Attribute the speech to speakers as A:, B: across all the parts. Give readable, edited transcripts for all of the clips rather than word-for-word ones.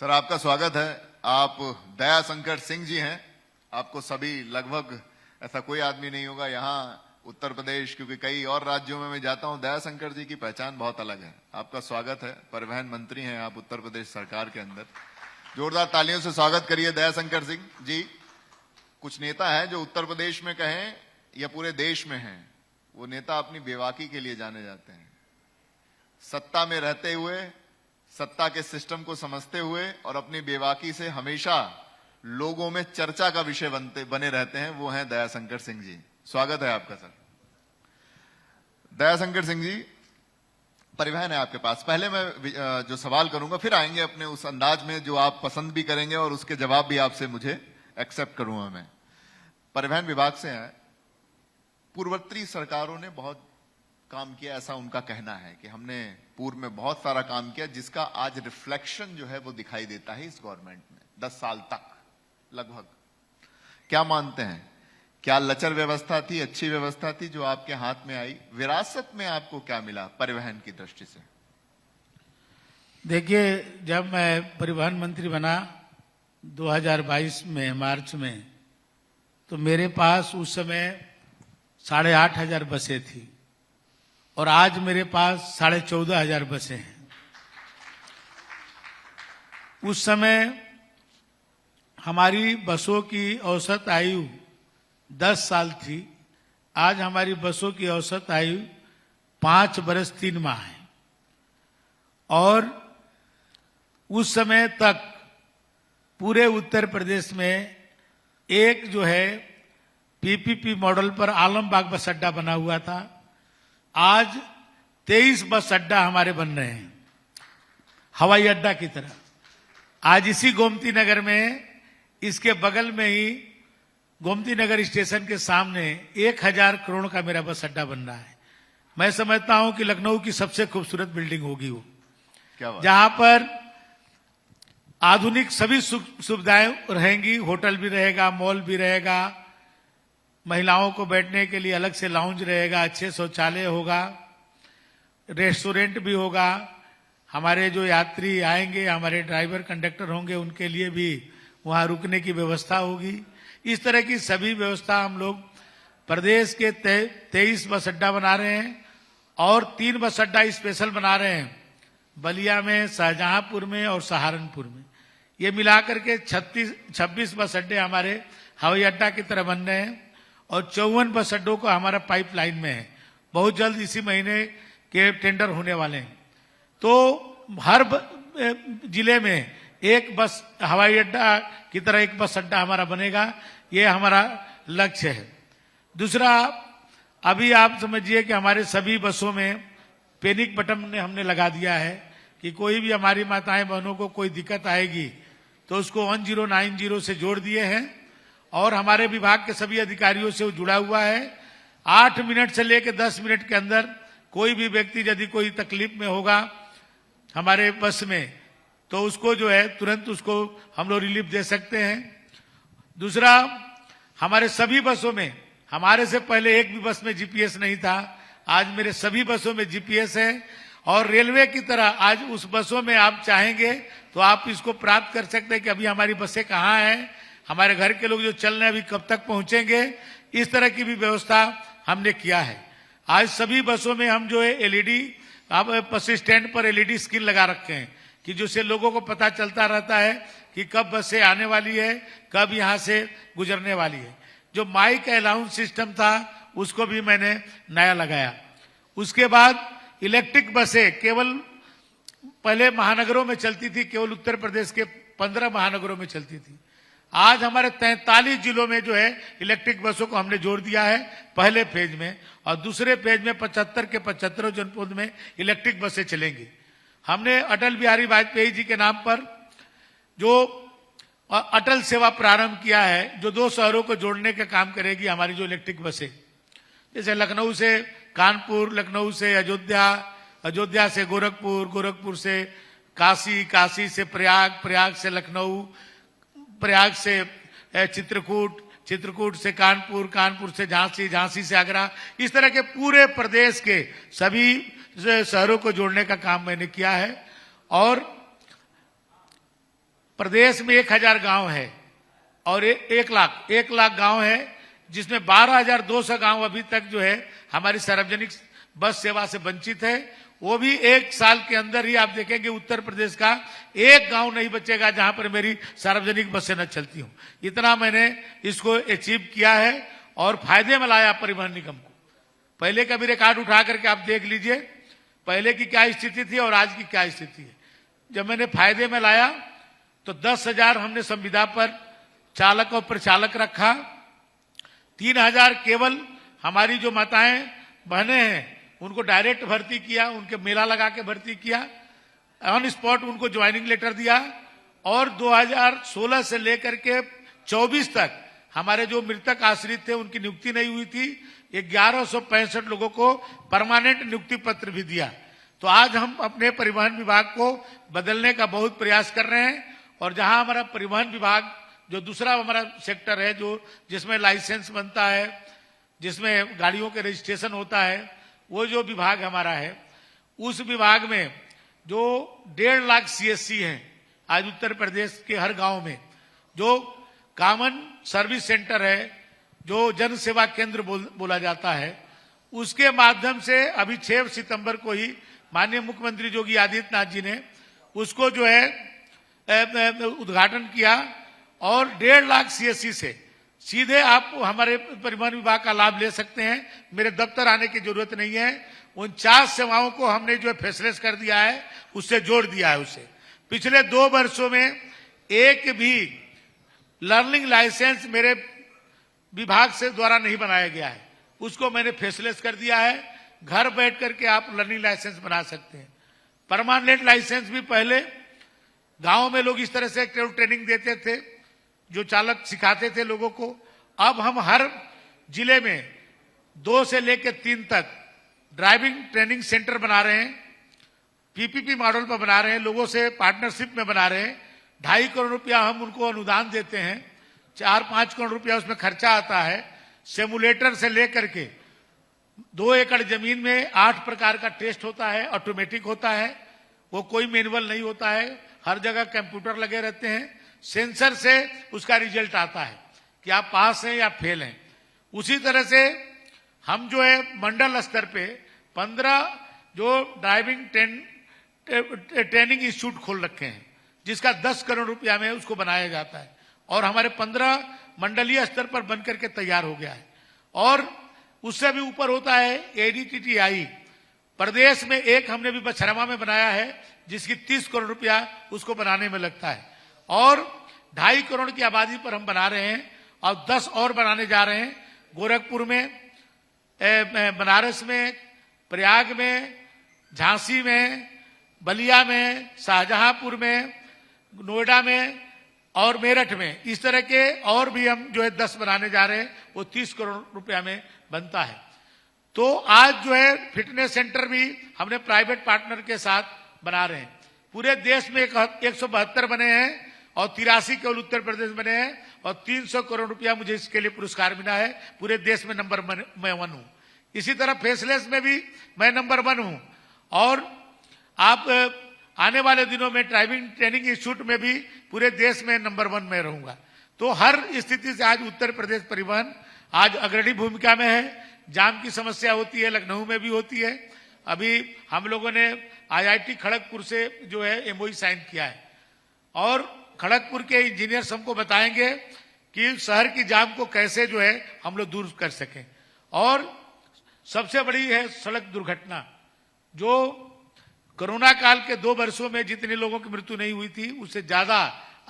A: Sir आपका स्वागत है। आप दयाशंकर सिंह जी हैं। आपको सभी लगभग ऐसा कोई आदमी नहीं होगा यहाँ उत्तर प्रदेश, क्योंकि कई और राज्यों में मैं जाता हूँ, दयाशंकर जी की पहचान बहुत अलग है। आपका स्वागत है। परिवहन मंत्री हैं आप उत्तर प्रदेश सरकार के अंदर। जोरदार तालियों से स्वागत करिए दयाशंकर सिंह जी। कुछ नेता हैं जो उत्तर प्रदेश में कहें या पूरे देश में हैं, वो नेता अपनी बेबाकी के लिए जाने जाते हैं। सत्ता में रहते हुए, सत्ता के सिस्टम को समझते हुए और अपनी बेबाकी से हमेशा लोगों में चर्चा का विषय बने रहते हैं, वो हैं दयाशंकर सिंह जी। स्वागत है आपका सर। दयाशंकर सिंह जी, परिवहन है आपके पास। पहले मैं जो सवाल करूंगा, फिर आएंगे अपने उस अंदाज में जो आप पसंद भी करेंगे और उसके जवाब भी आपसे मुझे एक्सेप्ट करूंगा मैं। परिवहन विभाग से हैं। पूर्ववर्ती सरकारों ने बहुत काम किया, ऐसा उनका कहना है कि हमने पूर्व में बहुत सारा काम किया, जिसका आज रिफ्लेक्शन जो है वो दिखाई देता है इस गवर्नमेंट में 10 साल तक लगभग। क्या मानते हैं, क्या लचर व्यवस्था थी, अच्छी व्यवस्था थी जो आपके हाथ में आई? विरासत में आपको क्या मिला परिवहन की दृष्टि से?
B: देखिए, जब मैं परिवहन मंत्री बना 2022 में मार्च में, तो मेरे पास उस समय 8,500 बसें थी और आज मेरे पास 14,500 बसें हैं। उस समय हमारी बसों की औसत आयु 10 साल थी। आज हमारी बसों की औसत आयु 5 बरस 3 माह है। और उस समय तक पूरे उत्तर प्रदेश में एक जो है पीपीपी मॉडल पर आलमबाग बस अड्डा बना हुआ था। आज 23 बस अड्डा हमारे बन रहे हैं, हवाई अड्डा की तरह। आज इसी गोमती नगर में, इसके बगल में ही गोमती नगर स्टेशन के सामने 1,000 करोड़ का मेरा बस अड्डा बन रहा है। मैं समझता हूं कि लखनऊ की सबसे खूबसूरत बिल्डिंग होगी वो, जहां पर आधुनिक सभी सुविधाएं रहेंगी। होटल भी रहेगा, मॉल भी रहेगा, महिलाओं को बैठने के लिए अलग से लाउंज रहेगा, अच्छे शौचालय होगा, रेस्टोरेंट भी होगा। हमारे जो यात्री आएंगे, हमारे ड्राइवर कंडक्टर होंगे, उनके लिए भी वहां रुकने की व्यवस्था होगी। इस तरह की सभी व्यवस्था हम लोग प्रदेश के 23 बस अड्डा बना रहे हैं और 3 बस अड्डा स्पेशल बना रहे हैं, बलिया में, शाहजहांपुर में और सहारनपुर में। ये मिलाकर के 26 बस अड्डे हमारे हवाई अड्डा की तरह बन रहे हैं और 54 बस अड्डों को हमारा पाइपलाइन में है। बहुत जल्द इसी महीने के टेंडर होने वाले हैं। तो हर जिले में एक बस हवाई अड्डा की तरह एक बस अड्डा हमारा बनेगा, ये हमारा लक्ष्य है। दूसरा, अभी आप समझिए कि हमारे सभी बसों में पैनिक बटन ने हमने लगा दिया है कि कोई भी हमारी माताएं बहनों को कोई दिक्कत आएगी तो उसको 1090 से जोड़ दिए हैं और हमारे विभाग के सभी अधिकारियों से वो जुड़ा हुआ है। 8 मिनट से लेकर 10 मिनट के अंदर कोई भी व्यक्ति यदि कोई तकलीफ में होगा हमारे बस में, तो उसको जो है तुरंत उसको हम लोग रिलीफ दे सकते हैं। दूसरा, हमारे सभी बसों में, हमारे से पहले एक भी बस में जीपीएस नहीं था, आज मेरे सभी बसों में जीपीएस है। और रेलवे की तरह आज उस बसों में आप चाहेंगे तो आप इसको प्राप्त कर सकते हैं कि अभी हमारी बसें कहाँ हैं, हमारे घर के लोग जो चल रहे हैं अभी कब तक पहुंचेंगे। इस तरह की भी व्यवस्था हमने किया है। आज सभी बसों में हम जो है एलईडी, आप बस स्टैंड पर एलईडी स्क्रीन लगा रखे हैं कि जिससे लोगों को पता चलता रहता है कि कब बसें आने वाली है, कब यहाँ से गुजरने वाली है। जो माइक अलाउंस सिस्टम था उसको भी मैंने नया लगाया। उसके बाद इलेक्ट्रिक बसें केवल पहले महानगरों में चलती थी, केवल उत्तर प्रदेश के 15 महानगरों में चलती थी। आज हमारे 43 जिलों में जो है इलेक्ट्रिक बसों को हमने जोड़ दिया है पहले फेज में, और दूसरे फेज में 75 के 75 जनपद में इलेक्ट्रिक बसें चलेंगी। हमने अटल बिहारी वाजपेयी जी के नाम पर जो अटल सेवा प्रारंभ किया है, जो 2 शहरों को जोड़ने का काम करेगी हमारी जो इलेक्ट्रिक बसें। जैसे लखनऊ से कानपुर, लखनऊ से अयोध्या, अयोध्या से गोरखपुर, गोरखपुर से काशी, काशी से प्रयाग, प्रयाग से लखनऊ, प्रयाग से चित्रकूट, चित्रकूट से कानपुर, कानपुर से झांसी, झांसी से आगरा। इस तरह के पूरे प्रदेश के सभी शहरों को जोड़ने का काम मैंने किया है। और प्रदेश में 1000 गांव है और 1 लाख गांव है, जिसमें 12,200 गांव अभी तक जो है हमारी सार्वजनिक बस सेवा से वंचित है। वो भी 1 साल के अंदर ही आप देखेंगे उत्तर प्रदेश का एक गांव नहीं बचेगा जहां पर मेरी सार्वजनिक बसें न चलती हूं। इतना मैंने इसको अचीव किया है और फायदे में लाया परिवहन निगम को। पहले का भी रिकॉर्ड उठा करके आप देख लीजिए, पहले की क्या स्थिति थी और आज की क्या स्थिति है। जब मैंने फायदे में लाया तो 10,000 हमने संविदा पर चालक और परिचालक रखा, 3,000 केवल हमारी जो माताएं बहनें हैं उनको डायरेक्ट भर्ती किया, उनके मेला लगा के भर्ती किया, ऑन स्पॉट उनको ज्वाइनिंग लेटर दिया। और 2016 से लेकर के 24 तक हमारे जो मृतक आश्रित थे उनकी नियुक्ति नहीं हुई थी, 1165 लोगों को परमानेंट नियुक्ति पत्र भी दिया। तो आज हम अपने परिवहन विभाग को बदलने का बहुत प्रयास कर रहे हैं। और जहां हमारा परिवहन विभाग जो दूसरा हमारा सेक्टर है, जो जिसमें लाइसेंस बनता है, जिसमें गाड़ियों के रजिस्ट्रेशन होता है, वो जो विभाग हमारा है, उस विभाग में जो 1.5 लाख CSC हैं आज उत्तर प्रदेश के हर गांव में, जो कॉमन सर्विस सेंटर है, जो जन सेवा केंद्र बोला जाता है, उसके माध्यम से अभी 6 सितंबर को ही माननीय मुख्यमंत्री योगी आदित्यनाथ जी ने उसको जो है उद्घाटन किया। और 1.5 लाख CSC से सीधे आप हमारे परिवहन विभाग का लाभ ले सकते हैं, मेरे दफ्तर आने की जरूरत नहीं है। 49 सेवाओं को हमने जो है फेसलेस कर दिया है, उससे जोड़ दिया है उसे। पिछले 2 वर्षों में एक भी लर्निंग लाइसेंस मेरे विभाग से द्वारा नहीं बनाया गया है, उसको मैंने फेसलेस कर दिया है। घर बैठ करके आप लर्निंग लाइसेंस बना सकते हैं। परमानेंट लाइसेंस भी पहले गांव में लोग इस तरह से ट्रेनिंग देते थे, जो चालक सिखाते थे लोगों को। अब हम हर जिले में 2 से लेकर 3 तक ड्राइविंग ट्रेनिंग सेंटर बना रहे हैं, PPP मॉडल पर बना रहे हैं, लोगों से पार्टनरशिप में बना रहे हैं। 2.5 करोड़ रुपया हम उनको अनुदान देते हैं, 4-5 करोड़ रुपया उसमें खर्चा आता है। सिमुलेटर से लेकर के 2 एकड़ जमीन में 8 प्रकार का टेस्ट होता है, ऑटोमेटिक होता है, वो कोई मैनुअल नहीं होता है, हर जगह कंप्यूटर लगे रहते हैं, सेंसर से उसका रिजल्ट आता है कि आप पास हैं या फेल हैं। उसी तरह से हम जो है मंडल स्तर पे 15 जो ड्राइविंग ट्रेनिंग इंस्टीट्यूट खोल रखे हैं, जिसका 10 करोड़ रुपया में उसको बनाया जाता है। और हमारे 15 मंडलीय स्तर पर बनकर के तैयार हो गया है। और उससे भी ऊपर होता है ADTTI। प्रदेश में एक हमने भी बछरमा में बनाया है, जिसकी 30 करोड़ रुपया उसको बनाने में लगता है। और 2.5 करोड़ की आबादी पर हम बना रहे हैं और 10 और बनाने जा रहे हैं। गोरखपुर में, बनारस में, प्रयाग में, झांसी में, बलिया में, शाहजहांपुर में, नोएडा में और मेरठ में, इस तरह के और भी हम जो है 10 बनाने जा रहे हैं। वो 30 करोड़ रुपया में बनता है। तो आज जो है फिटनेस सेंटर भी हमने प्राइवेट पार्टनर के साथ बना रहे हैं। पूरे देश में 172 बने हैं और 83 केवल उत्तर प्रदेश बने हैं। और 300 करोड़ रुपया मुझे इसके लिए पुरस्कार मिला है। पूरे देश में नंबर 1 हूं। इसी तरह फेसलेस में भी मैं नंबर 1 हूं। और आप आने वाले दिनों में ड्राइविंग ट्रेनिंग इंस्टीट्यूट में भी पूरे देश में नंबर 1 में रहूंगा। तो हर स्थिति से आज उत्तर प्रदेश परिवहन आज अग्रणी भूमिका में है। जाम की समस्या होती है, लखनऊ में भी होती है। अभी हम लोगों ने IIT खड़गपुर से जो है MOU साइन किया है और खड़गपुर के इंजीनियर्स हमको बताएंगे कि शहर की जाम को कैसे जो है हम लोग दूर कर सकें। और सबसे बड़ी है सड़क दुर्घटना, जो कोरोना काल के 2 वर्षों में जितने लोगों की मृत्यु नहीं हुई थी, उससे ज्यादा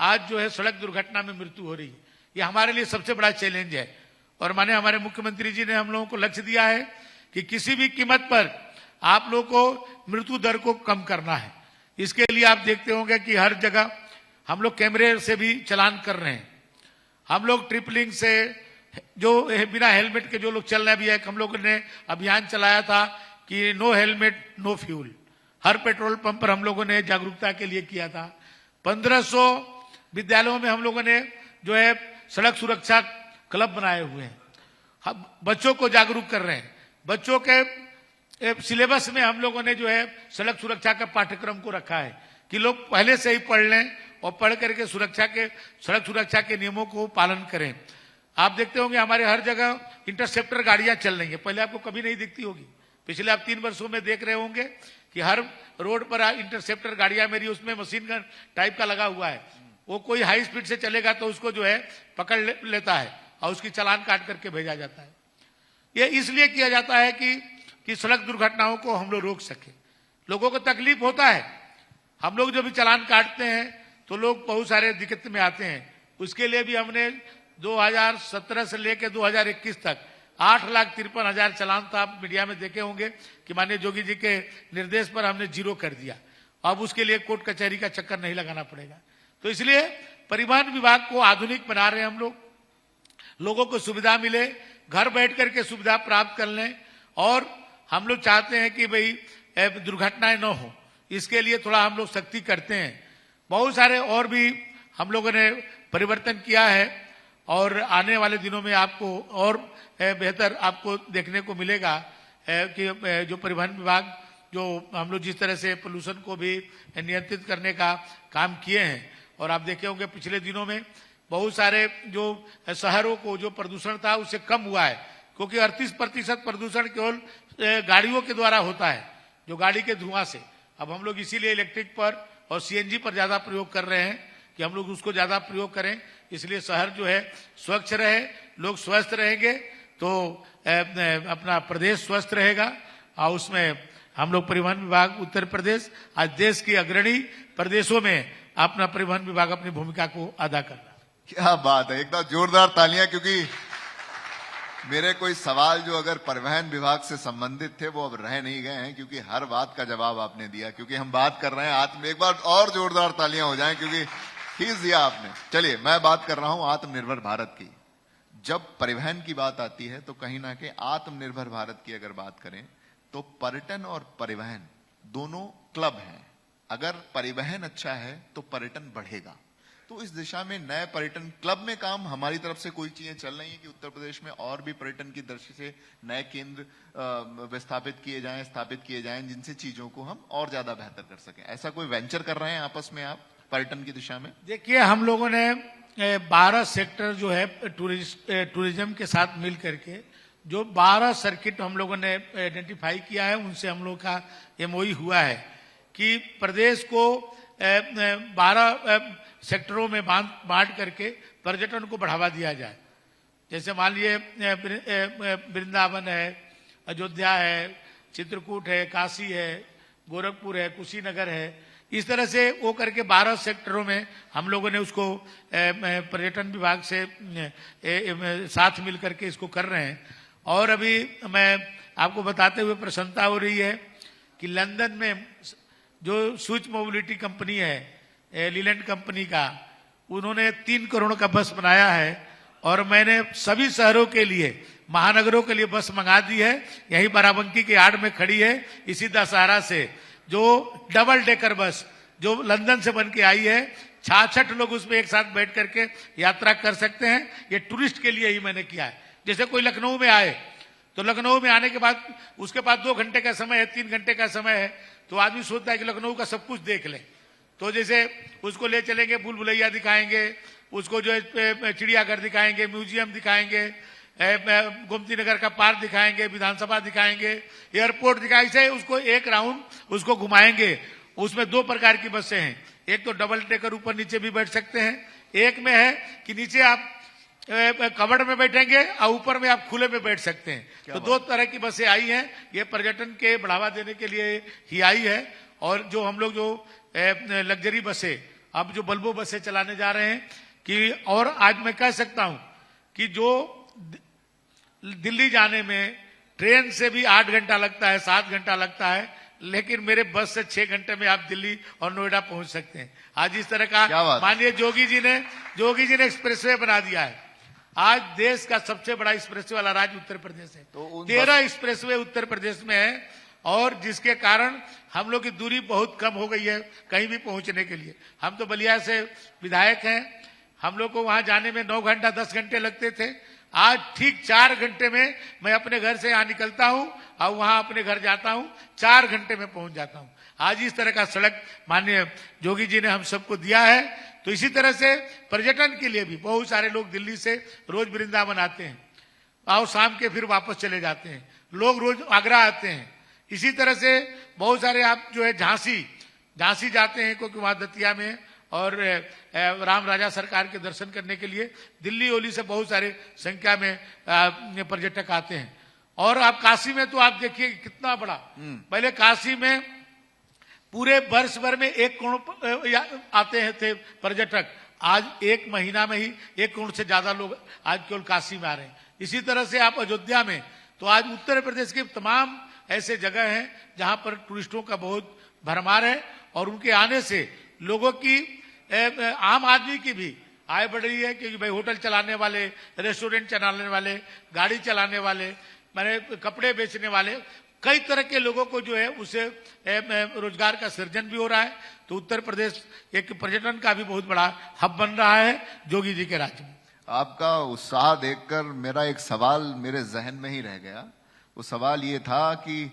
B: आज जो है सड़क दुर्घटना में मृत्यु हो रही है। ये हमारे लिए सबसे बड़ा चैलेंज है। और माने हमारे मुख्यमंत्री जी ने हम लोगों को लक्ष्य दिया है कि किसी भी कीमत पर आप लोगों को मृत्यु दर को कम करना है। इसके लिए आप देखते होंगे कि हर जगह हम लोग कैमरे से भी चालान कर रहे हैं। हम लोग ट्रिपलिंग से जो बिना हेलमेट के जो लोग चल रहे भी है, हम लोगों ने अभियान चलाया था कि नो हेलमेट नो फ्यूल। हर पेट्रोल पंप पर हम लोगों ने जागरूकता के लिए किया था। 1500 विद्यालयों में हम लोगों ने जो है सड़क सुरक्षा क्लब बनाए हुए हैं। हम बच्चों को जागरूक कर रहे हैं। बच्चों के सिलेबस में हम लोगों ने जो है सड़क सुरक्षा का पाठ्यक्रम को रखा है कि लोग पहले से ही पढ़ लें और पढ़ करके सड़क सुरक्षा के नियमों को पालन करें। आप देखते होंगे हमारे हर जगह इंटरसेप्टर गाड़ियां चल रही हैं, पहले आपको कभी नहीं दिखती होगी। पिछले आप 3 वर्षों में देख रहे होंगे कि हर रोड पर इंटरसेप्टर गाड़ियां मेरी उसमें मशीन गन टाइप का लगा हुआ है। वो कोई हाई स्पीड से चलेगा तो उसको जो है पकड़ लेता है और उसकी चालान काट करके भेजा जाता है। ये इसलिए किया जाता है कि सड़क दुर्घटनाओं को हम लोग रोक सके। लोगों को तकलीफ होता है, हम लोग जो भी चालान काटते हैं तो लोग बहुत सारे दिक्कत में आते हैं। उसके लिए भी हमने 2017 से लेकर 2021 तक 8,53,000 चालान तो आप मीडिया में देखे होंगे कि माननीय योगी जी के निर्देश पर हमने 0 कर दिया। अब उसके लिए कोर्ट कचहरी का चक्कर नहीं लगाना पड़ेगा। तो इसलिए परिवहन विभाग को आधुनिक बना रहे हैं हम लोग, लोगों को सुविधा मिले, घर बैठ करके सुविधा प्राप्त कर लें। और हम लोग चाहते हैं कि भाई दुर्घटनाएं न हो, इसके लिए थोड़ा हम लोग सख्ती करते हैं। बहुत सारे और भी हम लोगों ने परिवर्तन किया है और आने वाले दिनों में आपको और बेहतर आपको देखने को मिलेगा कि जो परिवहन विभाग जो हम लोग जिस तरह से पोल्यूशन को भी नियंत्रित करने का काम किए हैं। और आप देखे होंगे पिछले दिनों में बहुत सारे जो शहरों को जो प्रदूषण था उससे कम हुआ है, क्योंकि 38% प्रदूषण केवल गाड़ियों के द्वारा होता है, जो गाड़ी के धुआं से। अब हम लोग इसीलिए इलेक्ट्रिक पर और सीएनजी पर ज्यादा प्रयोग कर रहे हैं कि हम लोग उसको ज्यादा प्रयोग करें, इसलिए शहर जो है स्वच्छ रहे, लोग स्वस्थ रहेंगे तो अपना प्रदेश स्वस्थ रहेगा। और उसमें हम लोग परिवहन विभाग उत्तर प्रदेश आज देश की अग्रणी प्रदेशों में अपना परिवहन विभाग अपनी भूमिका को अदा कर रहा है।
A: क्या बात है, एकदम जोरदार तालियां, क्योंकि मेरे कोई सवाल जो अगर परिवहन विभाग से संबंधित थे वो अब रह नहीं गए हैं, क्योंकि हर बात का जवाब आपने दिया। क्योंकि हम बात कर रहे हैं आत्म, एक बार और जोरदार तालियां हो जाएं क्योंकि खींच दिया आपने। चलिए, मैं बात कर रहा हूं आत्मनिर्भर भारत की। जब परिवहन की बात आती है तो कहीं ना कहीं आत्मनिर्भर भारत की अगर बात करें तो पर्यटन और परिवहन दोनों क्लब हैं। अगर परिवहन अच्छा है तो पर्यटन बढ़ेगा। तो इस दिशा में नए पर्यटन क्लब में काम हमारी तरफ से कोई चीजें चल रही हैं कि उत्तर प्रदेश में और भी पर्यटन की दृष्टि से नए केंद्र स्थापित किए जाएं जिनसे चीजों को हम और ज्यादा बेहतर कर सकें। ऐसा कोई वेंचर कर रहे हैं आपस में आप पर्यटन की दिशा में?
B: देखिए, हम लोगों ने 12 सेक्टर जो है टूरिज्म के साथ मिल करके जो 12 सर्किट हम लोगों ने आइडेंटिफाई किया है, उनसे हम लोग का MOU हुआ है कि प्रदेश को 12 सेक्टरों में बांट करके पर्यटन को बढ़ावा दिया जाए। जैसे मान लिए वृंदावन है, अयोध्या है, चित्रकूट है, काशी है, गोरखपुर है, कुशीनगर है, इस तरह से वो करके 12 सेक्टरों में हम लोगों ने उसको पर्यटन विभाग से साथ मिल करके इसको कर रहे हैं। और अभी मैं आपको बताते हुए प्रसन्नता हो रही है कि लंदन में जो स्विच मोबिलिटी कंपनी है लीलैंड कंपनी का, उन्होंने 3 करोड़ का बस बनाया है और मैंने सभी शहरों के लिए, महानगरों के लिए बस मंगा दी है। यही बाराबंकी के आड़ में खड़ी है इसी दशहरा से, जो डबल डेकर बस जो लंदन से बन के आई है। 66 लोग उसमें एक साथ बैठ करके यात्रा कर सकते हैं। ये टूरिस्ट के लिए ही मैंने किया है। जैसे कोई लखनऊ में आए तो लखनऊ में आने के बाद उसके पास 2 घंटे का समय है, 3 घंटे का समय है, तो आदमी सोचता है कि लखनऊ का सब कुछ देख ले। तो जैसे उसको ले चलेंगे, भूल भुलैया दिखाएंगे, उसको जो है चिड़ियाघर दिखाएंगे, म्यूजियम दिखाएंगे, गोमती नगर का पार्क दिखाएंगे, विधानसभा दिखाएंगे, एयरपोर्ट दिखाएंगे, ऐसे उसको एक राउंड उसको घुमाएंगे। उसमें 2 प्रकार की बसें हैं, एक तो डबल डेकर ऊपर नीचे भी बैठ सकते हैं, एक में है कि नीचे आप कबड़ में बैठेंगे और ऊपर में आप खुले में बैठ सकते हैं। तो 2 तरह की बसें आई हैं। ये पर्यटन के बढ़ावा देने के लिए ही आई है। और जो हम लोग जो लग्जरी बसें, अब जो बल्बो बसें चलाने जा रहे हैं कि, और आज मैं कह सकता हूं कि जो दिल्ली जाने में ट्रेन से भी 8 घंटा लगता है, 7 घंटा लगता है, लेकिन मेरे बस से 6 घंटे में आप दिल्ली और नोएडा पहुंच सकते हैं। आज इस तरह का माननीय योगी जी ने एक्सप्रेसवे बना दिया है। आज देश का सबसे बड़ा एक्सप्रेसवे वाला राज्य उत्तर प्रदेश है। तो 13 एक्सप्रेसवे उत्तर प्रदेश में है और जिसके कारण हम लोग की दूरी बहुत कम हो गई है कहीं भी पहुंचने के लिए। हम तो बलिया से विधायक हैं, हम लोग को वहां जाने में 9 घंटा 10 घंटे लगते थे। आज ठीक 4 घंटे में मैं अपने घर से यहाँ निकलता हूं और वहां अपने घर जाता हूं, 4 घंटे में पहुंच जाता हूं। आज इस तरह का सड़क माननीय योगी जी ने हम सबको दिया है। तो इसी तरह से पर्यटन के लिए भी बहुत सारे लोग दिल्ली से रोज वृंदावन आते हैं और शाम के फिर वापस चले जाते हैं, लोग रोज आगरा आते हैं। इसी तरह से बहुत सारे आप जो है झांसी जाते हैं क्योंकि वहां दतिया में और राम राजा सरकार के दर्शन करने के लिए दिल्ली ओली से बहुत सारे संख्या में पर्यटक आते हैं। और आप काशी में तो आप देखिए कितना बड़ा, पहले काशी में पूरे वर्ष भर में 1 करोड़ आते हैं थे पर्यटक, आज 1 महीना में ही 1 करोड़ से ज्यादा लोग आज केवल काशी में आ रहे हैं। इसी तरह से आप अयोध्या में, तो आज उत्तर प्रदेश के तमाम ऐसे जगह हैं जहां पर टूरिस्टों का बहुत भरमार है और उनके आने से लोगों की आम आदमी की भी आय बढ़ रही है। क्योंकि भाई होटल चलाने वाले, रेस्टोरेंट चलाने वाले, गाड़ी चलाने वाले, माने कपड़े बेचने वाले, कई तरह के लोगों को जो है उसे रोजगार का सृजन भी हो रहा है। तो उत्तर प्रदेश एक पर्यटन का भी बहुत बड़ा हब बन रहा है योगी जी के राज्य में।
A: आपका उत्साह देखकर मेरा एक सवाल मेरे जहन में ही रह गया। वो सवाल ये था कि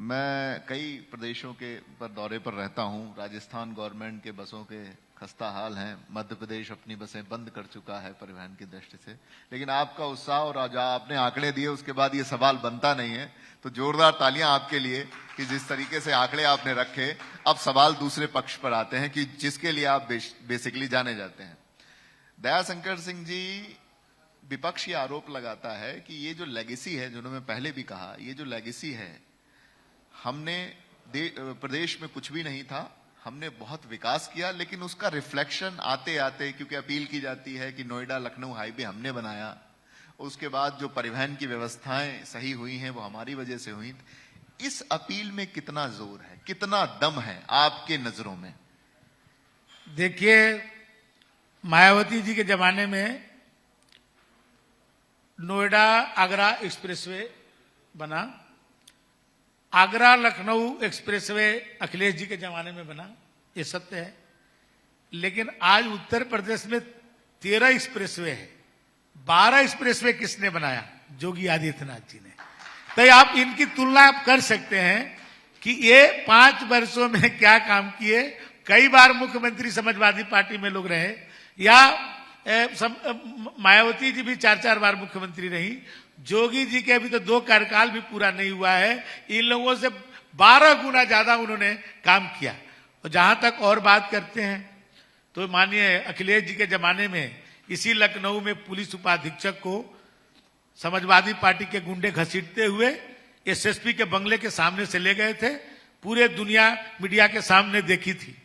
A: मैं कई प्रदेशों के पर दौरे पर रहता हूँ। राजस्थान गवर्नमेंट के बसों के खस्ता हाल हैं, मध्य प्रदेश अपनी बसें बंद कर चुका है परिवहन की दृष्टि से, लेकिन आपका उत्साह और जो आपने आंकड़े दिए उसके बाद ये सवाल बनता नहीं है। तो जोरदार तालियां आपके लिए कि जिस तरीके से आंकड़े आपने रखे। अब सवाल दूसरे पक्ष पर आते हैं कि जिसके लिए आप बेसिकली जाने जाते हैं। दयाशंकर सिंह जी, विपक्ष ये आरोप लगाता है कि ये जो लेगेसी है, जिन्होंने पहले भी कहा, ये जो लेगेसी है, हमने प्रदेश में कुछ भी नहीं था, हमने बहुत विकास किया, लेकिन उसका रिफ्लेक्शन आते आते, क्योंकि अपील की जाती है कि नोएडा लखनऊ हाईवे हमने बनाया, उसके बाद जो परिवहन की व्यवस्थाएं सही हुई हैं वो हमारी वजह से हुई। इस अपील में कितना जोर है, कितना दम है आपके नजरों में?
B: देखिए, मायावती जी के जमाने में नोएडा आगरा एक्सप्रेसवे बना, आगरा लखनऊ एक्सप्रेसवे अखिलेश जी के जमाने में बना, ये सत्य है। लेकिन आज उत्तर प्रदेश में 13 एक्सप्रेसवे है। 12 एक्सप्रेसवे किसने बनाया? योगी आदित्यनाथ जी ने। तो आप इनकी तुलना आप कर सकते हैं कि ये 5 वर्षों में क्या काम किए। कई बार मुख्यमंत्री समाजवादी पार्टी में लोग रहे, या मायावती जी भी 4-4 बार मुख्यमंत्री रही। जोगी जी के अभी तो 2 कार्यकाल भी पूरा नहीं हुआ है, इन लोगों से 12 गुना ज्यादा उन्होंने काम किया। और जहां तक और बात करते हैं तो माननीय अखिलेश जी के जमाने में इसी लखनऊ में पुलिस उपाधीक्षक को समाजवादी पार्टी के गुंडे घसीटते हुए एसएसपी के बंगले के सामने से ले गए थे। पूरे दुनिया मीडिया के सामने देखी थी।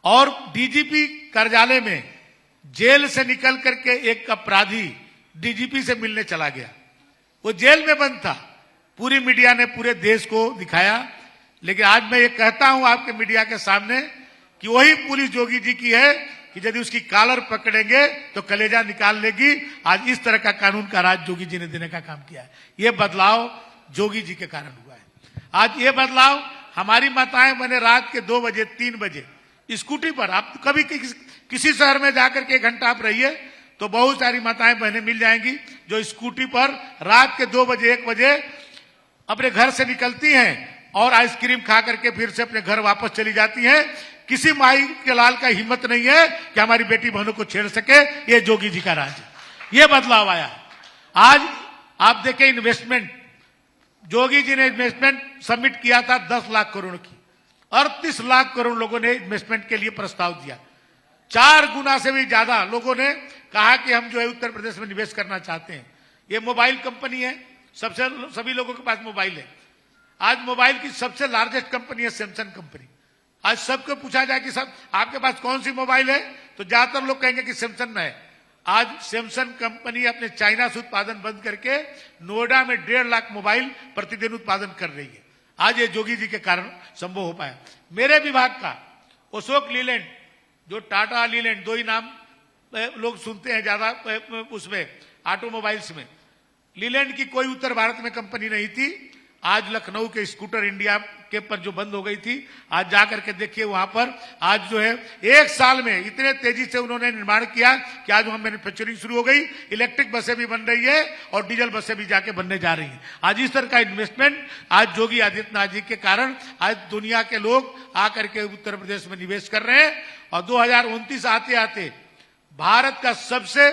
B: और डीजीपी कार्यालय में जेल से निकल करके एक अपराधी डीजीपी से मिलने चला गया, वो जेल में बंद था। पूरी मीडिया ने पूरे देश को दिखाया। लेकिन आज मैं ये कहता हूं आपके मीडिया के सामने कि वही पुलिस योगी जी की है कि यदि उसकी कॉलर पकड़ेंगे तो कलेजा निकाल लेगी। आज इस तरह का कानून का राज योगी जी ने देने का काम किया है। ये बदलाव योगी जी के कारण हुआ है। आज ये बदलाव, हमारी माताएं मैंने रात के 2 बजे 3 बजे स्कूटी पर, आप कभी किसी शहर में जाकर के 1 घंटा आप रहिए तो बहुत सारी माताएं बहनें मिल जाएंगी जो स्कूटी पर रात के 2 बजे 1 बजे अपने घर से निकलती हैं और आइसक्रीम खा करके फिर से अपने घर वापस चली जाती हैं। किसी माई के लाल का हिम्मत नहीं है कि हमारी बेटी बहनों को छेड़ सके। ये जोगी जी का राज है। ये बदलाव आया। आज आप देखें इन्वेस्टमेंट, जोगी जी ने इन्वेस्टमेंट सबमिट किया था 10 लाख करोड़ की, 38 लाख करोड़ लोगों ने इन्वेस्टमेंट के लिए प्रस्ताव दिया। 4 गुना से भी ज्यादा लोगों ने कहा कि हम जो है उत्तर प्रदेश में निवेश करना चाहते हैं। ये मोबाइल कंपनी है, सभी लोगों के पास मोबाइल है। आज मोबाइल की सबसे लार्जेस्ट कंपनी है सैमसंग कंपनी। आज सबको पूछा जाए कि सब आपके पास कौन सी मोबाइल है, तो ज्यादातर लोग कहेंगे कि सैमसंग है। आज सैमसंग कंपनी अपने चाइना से उत्पादन बंद करके नोएडा में 1.5 लाख मोबाइल प्रतिदिन उत्पादन कर रही है। आज ये जोगी जी के कारण संभव हो पाया। मेरे विभाग का अशोक लीलैंड, जो टाटा लीलैंड, 2 ही नाम लोग सुनते हैं ज्यादा उसमें ऑटोमोबाइल्स में। लीलैंड की कोई उत्तर भारत में कंपनी नहीं थी। आज लखनऊ के स्कूटर इंडिया के पर जो बंद हो गई थी, आज जाकर के देखिए वहां पर आज जो है 1 साल में इतने तेजी से उन्होंने निर्माण किया कि आज वहां मैन्युफैक्चरिंग शुरू हो गई। इलेक्ट्रिक बसें भी बन रही है और डीजल बसें भी जाके बनने जा रही हैं। आज इस तरह का इन्वेस्टमेंट आज योगी आदित्यनाथ जी के कारण आज दुनिया के लोग आकर के उत्तर प्रदेश में निवेश कर रहे हैं। और 2029 आते आते भारत का सबसे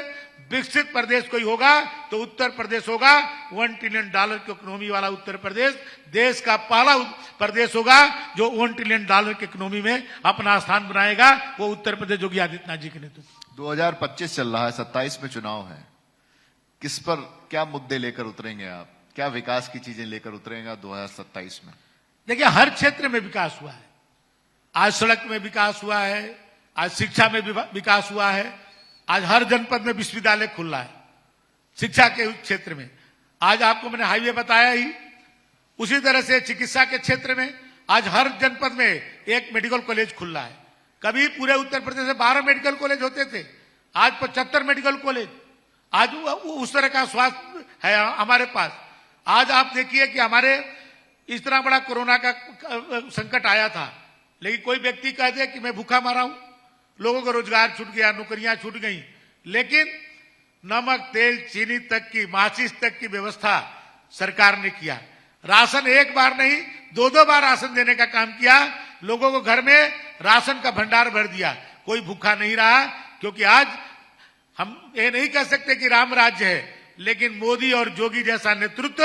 B: विकसित प्रदेश कोई होगा तो उत्तर प्रदेश होगा। $1 ट्रिलियन की इकोनॉमी वाला उत्तर प्रदेश देश का पहला प्रदेश होगा जो $1 ट्रिलियन की इकोनॉमी में अपना स्थान बनाएगा। वो उत्तर प्रदेश योगी आदित्यनाथ जी के नेतृत्व।
A: 2025 चल रहा है, 27 में चुनाव है। किस पर क्या मुद्दे लेकर उतरेंगे आप? क्या विकास की चीजें लेकर उतरेंगे 2027 में?
B: देखिए, हर क्षेत्र में विकास हुआ है। आज सड़क में विकास हुआ है, आज शिक्षा में विकास हुआ है, आज हर जनपद में विश्वविद्यालय खुल रहा है शिक्षा के क्षेत्र में। आज आपको मैंने हाईवे बताया ही, उसी तरह से चिकित्सा के क्षेत्र में आज हर जनपद में एक मेडिकल कॉलेज खुल रहा है। कभी पूरे उत्तर प्रदेश में 12 मेडिकल कॉलेज होते थे, आज 75 मेडिकल कॉलेज। आज उस तरह का स्वास्थ्य है हमारे पास। आज आप देखिए कि हमारे इस तरह बड़ा कोरोना का संकट आया था, लेकिन कोई व्यक्ति कह दे कि मैं भूखा मरा हूं, लोगों का रोजगार छूट गया, नौकरियां छूट गई, लेकिन नमक तेल चीनी तक की, माचिस तक की व्यवस्था सरकार ने किया। राशन एक बार नहीं 2-2 बार राशन देने का काम किया। लोगों को घर में राशन का भंडार भर दिया, कोई भूखा नहीं रहा। क्योंकि आज हम ये नहीं कह सकते कि राम राज्य है, लेकिन मोदी और योगी जैसा नेतृत्व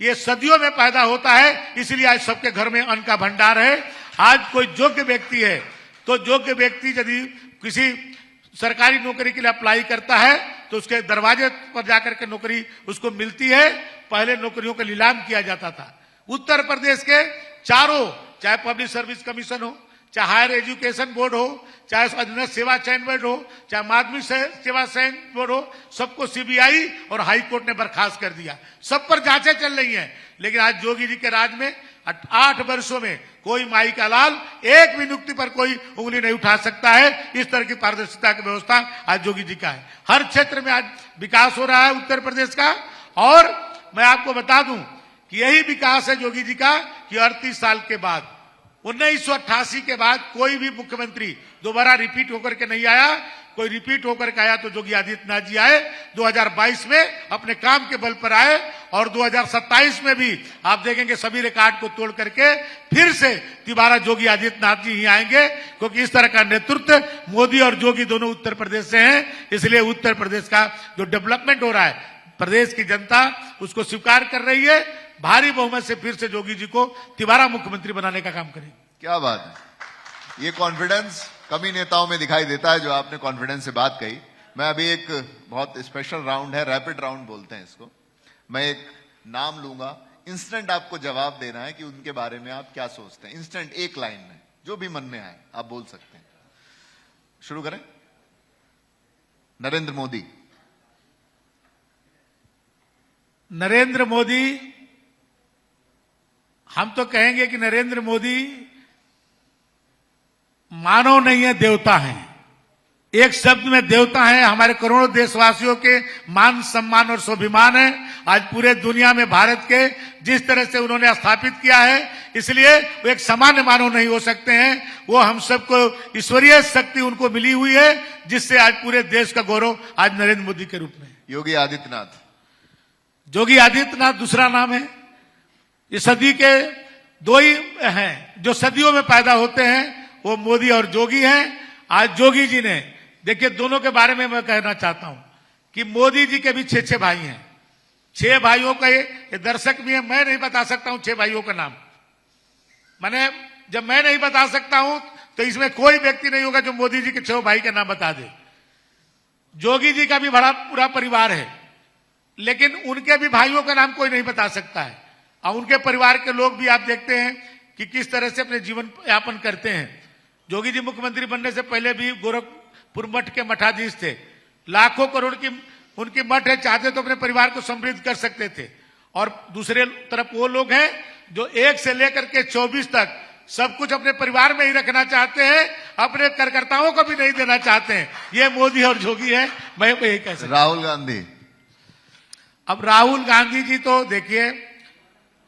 B: ये सदियों में पैदा होता है, इसलिए आज सबके घर में अन्न का भंडार है। आज कोई योग्य व्यक्ति है तो योग्य व्यक्ति यदि किसी सरकारी नौकरी के लिए अप्लाई करता है तो उसके दरवाजे पर जाकर के नौकरी उसको मिलती है। पहले नौकरियों का नीलाम किया जाता था। उत्तर प्रदेश के चारों, चाहे पब्लिक सर्विस कमीशन हो, चाहे हायर एजुकेशन बोर्ड हो, चाहे अधीनस्थ सेवा चयन बोर्ड हो, चाहे माध्यमिक सेवा चयन बोर्ड हो, सबको सीबीआई और हाई कोर्ट ने बर्खास्त कर दिया। सब पर जांचें चल रही हैं। लेकिन आज योगी जी के राज में 8 वर्षों में कोई माई का लाल एक भी नियुक्ति पर कोई उंगली नहीं उठा सकता है। इस तरह की पारदर्शिता की व्यवस्था आज योगी जी का है। हर क्षेत्र में आज विकास हो रहा है उत्तर प्रदेश का। और मैं आपको बता दूं कि यही विकास है योगी जी का कि 38 साल के बाद 1988 के बाद कोई भी मुख्यमंत्री दोबारा रिपीट होकर के नहीं आया। कोई रिपीट होकर के आया तो योगी आदित्यनाथ जी आए। 2022 में अपने काम के बल पर आए और 2027 में भी आप देखेंगे सभी रिकॉर्ड को तोड़ करके फिर से दोबारा योगी आदित्यनाथ जी ही आएंगे। क्योंकि इस तरह का नेतृत्व मोदी और योगी दोनों उत्तर प्रदेश से हैं। इसलिए उत्तर प्रदेश का जो डेवलपमेंट हो रहा है, प्रदेश की जनता उसको स्वीकार कर रही है। भारी बहुमत से फिर से योगी जी को दोबारा मुख्यमंत्री बनाने का काम करेंगे।
A: क्या बात है। ये कॉन्फिडेंस कमी नेताओं में दिखाई देता है जो आपने कॉन्फिडेंस से बात कही। मैं अभी एक बहुत स्पेशल राउंड है, रैपिड राउंड बोलते हैं इसको। मैं एक नाम लूंगा, इंस्टेंट आपको जवाब देना है कि उनके बारे में आप क्या सोचते हैं। इंस्टेंट, एक लाइन में जो भी मन में आए आप बोल सकते हैं। शुरू करें। नरेंद्र मोदी।
B: नरेंद्र मोदी, हम तो कहेंगे कि नरेंद्र मोदी मानव नहीं है, देवता हैं। एक शब्द में देवता हैं। हमारे करोड़ों देशवासियों के मान सम्मान और स्वाभिमान है। आज पूरे दुनिया में भारत के जिस तरह से उन्होंने स्थापित किया है, इसलिए वो एक सामान्य मानव नहीं हो सकते हैं। वो हम सबको ईश्वरीय शक्ति उनको मिली हुई है, जिससे आज पूरे देश का गौरव आज नरेंद्र मोदी के रूप में।
A: योगी आदित्यनाथ।
B: योगी आदित्यनाथ दूसरा नाम है। ये सदी के दो ही हैं जो सदियों में पैदा होते हैं, वो मोदी और योगी हैं। आज योगी जी ने, देखिए दोनों के बारे में मैं कहना चाहता हूं कि मोदी जी के भी 6 भाई हैं। 6 भाइयों का ये दर्शक भी है, मैं नहीं बता सकता हूं 6 भाइयों का नाम। मैंने जब मैं नहीं बता सकता हूं तो इसमें कोई व्यक्ति नहीं होगा जो मोदी जी के 6 भाई का नाम बता दे। योगी जी का भी बड़ा पूरा परिवार है, लेकिन उनके भी भाइयों का नाम कोई नहीं बता सकता है। और उनके परिवार के लोग भी आप देखते हैं कि किस तरह से अपने जीवन यापन करते हैं। योगी जी मुख्यमंत्री बनने से पहले भी गोरखपुर मठ के मठाधीश थे। लाखों करोड़ की उनकी मठ है, चाहते तो अपने परिवार को समृद्ध कर सकते थे। और दूसरे तरफ वो लोग हैं जो 1 से लेकर के 24 तक सब कुछ अपने परिवार में ही रखना चाहते हैं, अपने कार्यकर्ताओं को भी नहीं देना चाहते हैं। ये मोदी और योगी है। मैं यही कह सकता।
A: राहुल गांधी।
B: अब राहुल गांधी जी तो देखिए,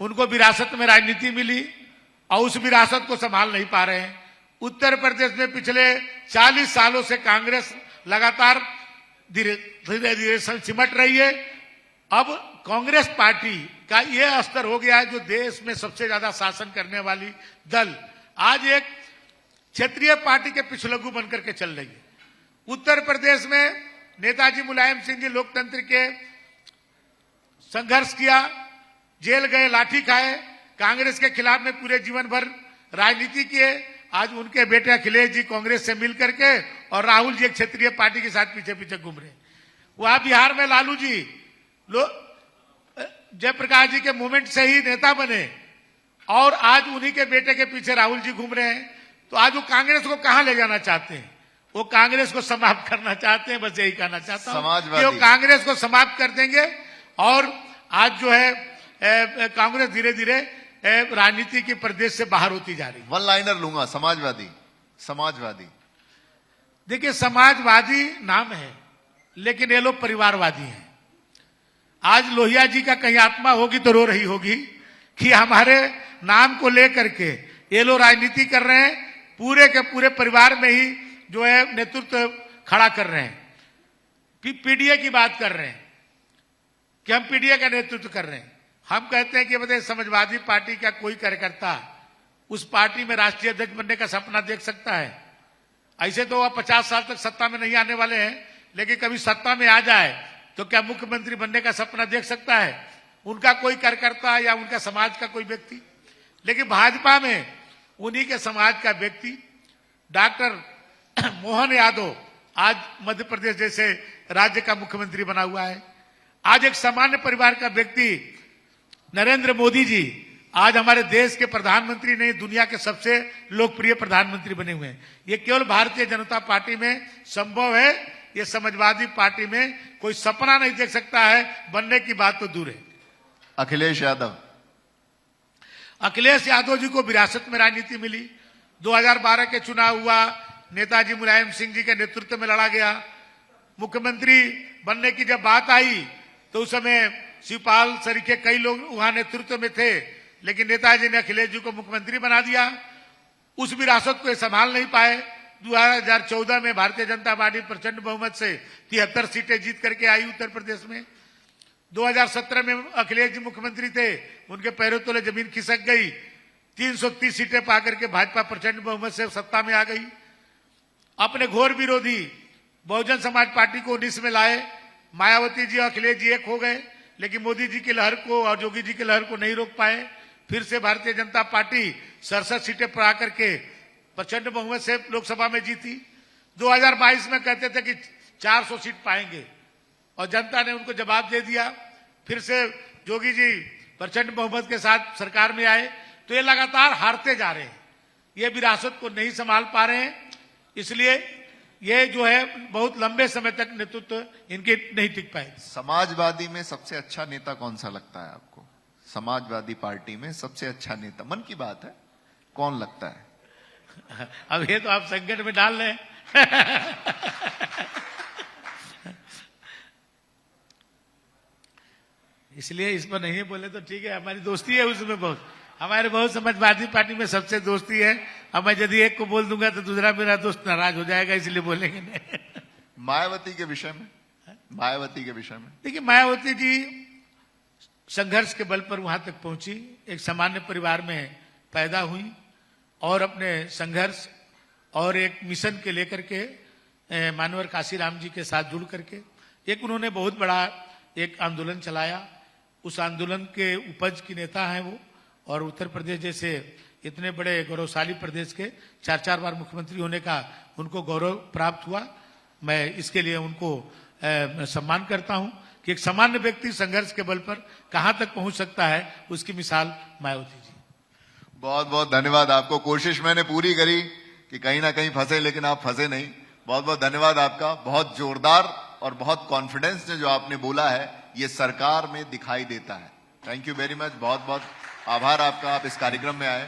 B: उनको विरासत में राजनीति मिली और उस विरासत को संभाल नहीं पा रहे हैं। उत्तर प्रदेश में पिछले 40 सालों से कांग्रेस लगातार धीरे धीरे सिमट रही है। अब कांग्रेस पार्टी का यह स्तर हो गया है जो देश में सबसे ज्यादा शासन करने वाली दल आज एक क्षेत्रीय पार्टी के पिछलग्गू बनकर के चल रही है। उत्तर प्रदेश में नेताजी मुलायम सिंह जी लोकतंत्र के संघर्ष किया, जेल गए, लाठी खाए, कांग्रेस के खिलाफ में पूरे जीवन भर राजनीति किए। आज उनके बेटे अखिलेश जी कांग्रेस से मिल करके और राहुल जी एक क्षेत्रीय पार्टी के साथ पीछे पीछे घूम रहे। वहां बिहार में लालू जी जयप्रकाश जी के मूवमेंट से ही नेता बने और आज उन्हीं के बेटे के पीछे राहुल जी घूम रहे हैं। तो आज वो कांग्रेस को कहां ले जाना चाहते हैं? वो कांग्रेस को समाप्त करना चाहते हैं। बस यही कहना चाहता हूं कि वो कांग्रेस को समाप्त कर देंगे और आज जो है कांग्रेस धीरे धीरे राजनीति के प्रदेश से बाहर होती जा रही है।
A: वन लाइनर लूंगा, समाजवादी। समाजवादी
B: देखिए, समाजवादी नाम है लेकिन ये लोग परिवारवादी हैं। आज लोहिया जी का कहीं आत्मा होगी तो रो रही होगी कि हमारे नाम को लेकर के ये लोग राजनीति कर रहे हैं, पूरे के पूरे परिवार में ही जो है नेतृत्व खड़ा कर रहे हैं। पीडीए की बात कर रहे हैं कि हम पीडीए का नेतृत्व कर रहे हैं। हम कहते हैं कि बताइए, समाजवादी पार्टी का कोई कार्यकर्ता उस पार्टी में राष्ट्रीय अध्यक्ष बनने का सपना देख सकता है? ऐसे तो वह 50 साल तक सत्ता में नहीं आने वाले हैं, लेकिन कभी सत्ता में आ जाए तो क्या मुख्यमंत्री बनने का सपना देख सकता है उनका कोई कार्यकर्ता या उनका समाज का कोई व्यक्ति? लेकिन भाजपा में उन्हीं के समाज का व्यक्ति डॉक्टर मोहन यादव आज मध्य प्रदेश जैसे राज्य का मुख्यमंत्री बना हुआ है। आज एक सामान्य परिवार का व्यक्ति नरेंद्र मोदी जी आज हमारे देश के प्रधानमंत्री नहीं, दुनिया के सबसे लोकप्रिय प्रधानमंत्री बने हुए हैं। ये केवल भारतीय जनता पार्टी में संभव है। ये समाजवादी पार्टी में कोई सपना नहीं देख सकता है, बनने की बात तो दूर है।
A: अखिलेश यादव
B: जी को विरासत में राजनीति मिली। 2012 के चुनाव हुआ, नेताजी मुलायम सिंह जी के नेतृत्व में लड़ा गया। मुख्यमंत्री बनने की जब बात आई तो उस समय शिवपाल सरीखे कई लोग वहां नेतृत्व में थे, लेकिन नेताजी ने अखिलेश जी को मुख्यमंत्री बना दिया। उस विरासत को संभाल नहीं पाए। 2014 में भारतीय जनता पार्टी प्रचंड बहुमत से 73 सीटें जीत करके आई उत्तर प्रदेश में। 2017 में अखिलेश जी मुख्यमंत्री थे, उनके पैरों तले जमीन खिसक गई। 330 सीटें पाकर के भाजपा प्रचंड बहुमत से सत्ता में आ गई। अपने घोर विरोधी बहुजन समाज पार्टी को 19 में लाए। मायावती जी और अखिलेश जी एक हो गए, लेकिन मोदी जी की लहर को और योगी जी की लहर को नहीं रोक पाए। फिर से भारतीय जनता पार्टी 67 सीटें पर आकर के प्रचंड बहुमत से लोकसभा में जीती। 2022 में कहते थे कि 400 सीट पाएंगे और जनता ने उनको जवाब दे दिया। फिर से योगी जी प्रचंड बहुमत के साथ सरकार में आए। तो ये लगातार हारते जा रहे हैं, ये विरासत को नहीं संभाल पा रहे हैं। इसलिए ये जो है बहुत लंबे समय तक नेतृत्व इनके नहीं टिक पाए।
A: समाजवादी में सबसे अच्छा नेता कौन सा लगता है आपको? समाजवादी पार्टी में सबसे अच्छा नेता, मन की बात है, कौन लगता है?
B: अब ये तो आप संकट में डाल रहे हैं। इसलिए इस पर नहीं बोले तो ठीक है, हमारी दोस्ती है उसमें बहुत। हमारे बहुत समाजवादी पार्टी में सबसे दोस्ती है। अब मैं यदि एक को बोल दूंगा तो दूसरा मेरा दोस्त नाराज हो जाएगा, इसलिए बोलेंगे नहीं।
A: मायावती के विषय में, मायावती के विषय में
B: देखिए, मायावती जी संघर्ष के बल पर वहां तक पहुंची, एक सामान्य परिवार में पैदा हुई और अपने संघर्ष और एक मिशन के लेकर के मानवर काशीराम जी के साथ जुड़ करके एक उन्होंने बहुत बड़ा एक आंदोलन चलाया। उस आंदोलन के उपज की नेता हैं वो, और उत्तर प्रदेश जैसे इतने बड़े गौरवशाली प्रदेश के 4 बार मुख्यमंत्री होने का उनको गौरव प्राप्त हुआ। मैं इसके लिए उनको सम्मान करता हूं कि एक सामान्य व्यक्ति संघर्ष के बल पर कहां तक पहुंच सकता है, उसकी मिसाल मायावती जी।
A: बहुत बहुत धन्यवाद आपको। कोशिश मैंने पूरी करी कि कहीं ना कहीं फंसे, लेकिन आप फंसे नहीं। बहुत बहुत धन्यवाद आपका। बहुत जोरदार और बहुत कॉन्फिडेंस ने जो आपने बोला है, ये सरकार में दिखाई देता है। Thank you very much. बहुत बहुत आभार आपका, आप इस कार्यक्रम में आए।